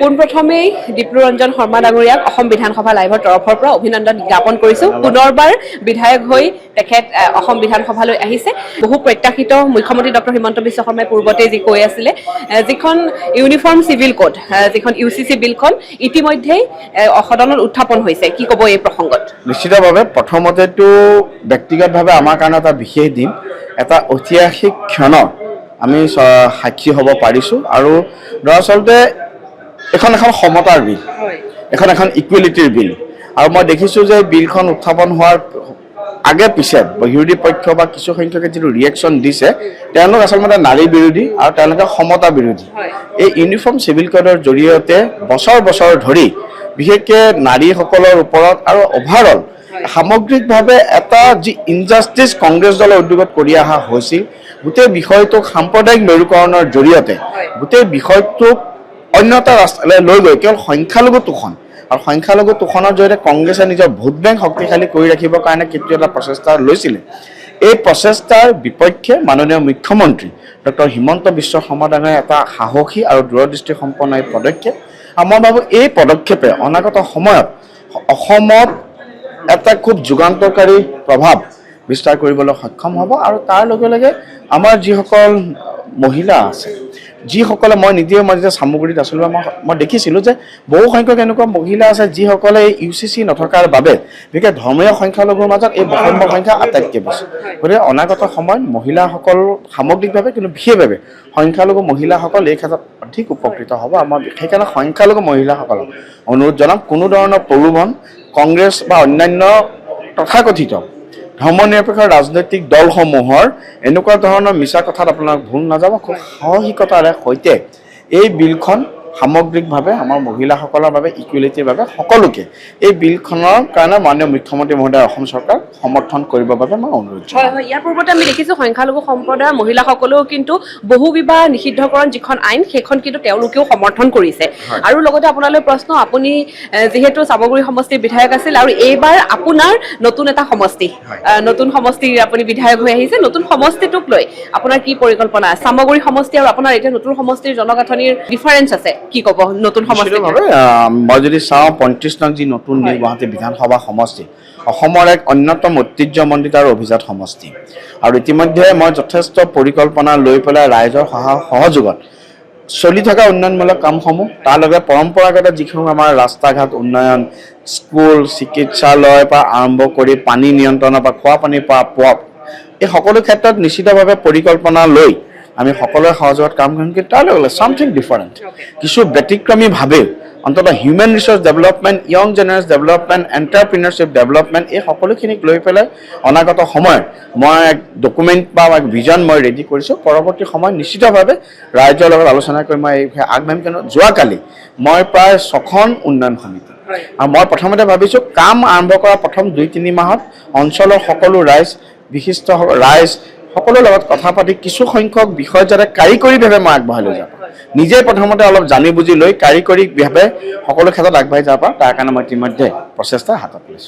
পোনপ্ৰথমেই দীপ্লুৰঞ্জন শৰ্মা ডাঙৰীয়াক অসম বিধানসভা লাইভৰ তৰফৰ পৰা অভিনন্দন জ্ঞাপন কৰিছোঁ। পুনৰবাৰ বিধায়ক হৈ তেখেত অসম বিধানসভালৈ আহিছে। বহু প্ৰত্যাশিত মুখ্যমন্ত্ৰী ডক্টৰ হিমন্ত বিশ্ব শৰ্মাই পূৰ্বতে যি কৈ আছিলে, যিখন ইউনিফৰ্ম চিভিল কোড, যিখন UCC বিলখন ইতিমধ্যেই সদনত উত্থাপন হৈছে। কি ক'ব এই প্ৰসংগত? নিশ্চিতভাৱে প্ৰথমতেতো ব্যক্তিগতভাৱে আমাৰ কাৰণে এটা বিশেষ দিন, এটা ঐতিহাসিক ক্ষণৰ আমি সাক্ষী হ'ব পাৰিছোঁ। আৰু দৰাচলতে এখন সমতাৰ বিল, এখন ইকুৱেলিটিৰ বিল। আৰু মই দেখিছোঁ যে বিলখন উত্থাপন হোৱাৰ আগে পিছে বিৰোধী পক্ষ বা কিছু সংখ্যকে যিটো ৰিয়েকশ্যন দিছে, তেওঁলোক আচলতে নাৰী বিৰোধী আৰু তেওঁলোকে সমতা বিৰোধী। এই ইউনিফৰ্ম চিভিল কোডৰ জৰিয়তে বছৰ বছৰ ধৰি বিশেষকৈ নাৰীসকলৰ ওপৰত আৰু অভাৰঅল সামগ্ৰিকভাৱে এটা যি ইনজাষ্টিছ কংগ্ৰেছ দলৰ উদ্যোগত কৰি অহা হৈছিল, গোটেই বিষয়টোক সাম্প্ৰদায়িক মেৰুকৰণৰ জৰিয়তে গোটেই বিষয়টোক অন্য এটা ৰাস্তালৈ লৈ গৈ কেৱল সংখ্যালঘু তোষণ আৰু সংখ্যালঘু তোষণৰ জৰিয়তে কংগ্ৰেছে নিজৰ ভোট বেংক শক্তিশালী কৰি ৰাখিবৰ কাৰণে কেতিয়া এটা প্ৰচেষ্টা লৈছিলে। এই প্ৰচেষ্টাৰ বিপক্ষে মাননীয় মুখ্যমন্ত্ৰী ডক্টৰ হিমন্ত বিশ্ব শৰ্মা ডাঙৰীয়াৰ এটা সাহসী আৰু দূৰদৃষ্টি সম্পন্ন এই পদক্ষেপ। আৰু মই ভাবোঁ এই পদক্ষেপে অনাগত সময়ত অসমত এটা খুব যুগান্তকাৰী প্ৰভাৱ বিস্তাৰ কৰিবলৈ সক্ষম হ'ব। আৰু তাৰ লগে লগে আমাৰ যিসকল মহিলা আছে, যিসকলে মই যেতিয়া চামগুৰিত আছিলোঁ, মই দেখিছিলোঁ যে বহু সংখ্যক এনেকুৱা মহিলা আছে যিসকলে এই UCC নথকাৰ বাবে বিশেষকৈ ধৰ্মীয় সংখ্যালঘুৰ মাজত এই বসন্ত সংখ্যা আটাইতকৈ বেছি। গতিকে অনাগত সময়ত মহিলাসকল সামগ্ৰিকভাৱে কিন্তু বিশেষভাৱে সংখ্যালঘু মহিলাসকল এই ক্ষেত্ৰত অধিক উপকৃত হ'ব। মই সেইকাৰণে সংখ্যালঘু মহিলাসকলক অনুৰোধ জনাম, কোনো ধৰণৰ প্ৰলোভন কংগ্ৰেছ বা অন্যান্য তথাকথিত ধৰ্মনিৰপেক্ষ ৰাজনৈতিক দলসমূহৰ এনেকুৱা ধৰণৰ মিছা কথাত আপোনালোক ভুল নাযাব। খুব সাহসিকতাৰে সৈতে এই বিলখন সামগ্ৰিকভাৱে আমাৰ মহিলাসকলৰ বাবে ইকুৱেলিটিৰ বাবে সকলোকে এই বিলখনৰ কাৰণে মাননীয় মুখ্যমন্ত্ৰী মহোদয় অসম চৰকাৰ সমৰ্থন কৰিবৰ বাবে মই অনুৰোধ জনাইছোঁ। হয়, ইয়াৰ পূৰ্বতে আমি দেখিছোঁ সংখ্যালঘু সম্প্ৰদায়ৰ মহিলাসকলেও কিন্তু বহু বিবাহ নিষিদ্ধকৰণ যিখন আইন, সেইখন কিন্তু তেওঁলোকেও সমৰ্থন কৰিছে। আৰু লগতে আপোনালৈ প্ৰশ্ন, আপুনি যিহেতু চামগুৰি সমষ্টিৰ বিধায়ক আছিল আৰু এইবাৰ আপোনাৰ নতুন এটা সমষ্টি, নতুন সমষ্টিৰ আপুনি বিধায়ক হৈ আহিছে, নতুন সমষ্টিটোক লৈ আপোনাৰ কি পৰিকল্পনা? চামগুৰি সমষ্টি আৰু আপোনাৰ এতিয়া নতুন সমষ্টিৰ জনগাঁথনিৰ ডিফাৰেঞ্চ আছে, কি ক'ব নতুন সমষ্টি? মই যদি চাওঁ 35 নং যি নতুন গুৱাহাটী বিধানসভা সমষ্টি, অসমৰ এক অন্যতম ঐতিহ্যমণ্ডিত আৰু অভিজাত সমষ্টি। আৰু ইতিমধ্যে মই যথেষ্ট পৰিকল্পনা লৈ পেলাই ৰাইজৰ সহযোগত চলি থকা উন্নয়নমূলক কামসমূহ, তাৰ লগে পৰম্পৰাগত যিসমূহ আমাৰ ৰাস্তা ঘাট উন্নয়ন, স্কুল, চিকিৎসালয়ৰ পৰা আৰম্ভ কৰি পানী নিয়ন্ত্ৰণৰ পৰা খোৱা পানীৰ পৰা পোৱা, এই সকলো ক্ষেত্ৰত নিশ্চিতভাৱে পৰিকল্পনা লৈ আমি সকলোৰে সহযোগত কাম কৰিম। কিন্তু তাৰ লগে চামথিং ডিফাৰেণ্ট, কিছু ব্যতিক্ৰমীভাৱে অন্ততঃ human resource development, young general development, entrepreneurship development, এই সকলোখিনিক লৈ পেলাই অনাগত সময়ত মই এক ডকুমেণ্ট বা এক ভিজন মই ৰেডি কৰিছোঁ। পৰৱৰ্তী সময়ত নিশ্চিতভাৱে ৰাইজৰ লগত আলোচনা কৰি মই এই বিষয়ে আগবাঢ়িম। কিন্তু যোৱাকালি মই প্ৰায় 6খন উন্নয়ন সমিতি, আৰু মই প্ৰথমতে ভাবিছোঁ কাম আৰম্ভ কৰা প্ৰথম 2-3 মাহত অঞ্চলৰ সকলো ৰাইজ, বিশিষ্ট ৰাইজ সকলোৰ লগত কথা পাতি কিছু সংখ্যক বিষয় যাতে কাৰিকৰীভাৱে মই আগবঢ়াই লৈ যাওঁ, নিজে প্ৰথমতে অলপ জানি বুজি লৈ কাৰিকৰীভাৱে সকলো ক্ষেত্ৰত আগবাঢ়ি যাব পাৰোঁ, তাৰ কাৰণে মই ইতিমধ্যে প্ৰচেষ্টা হাতত লৈছোঁ।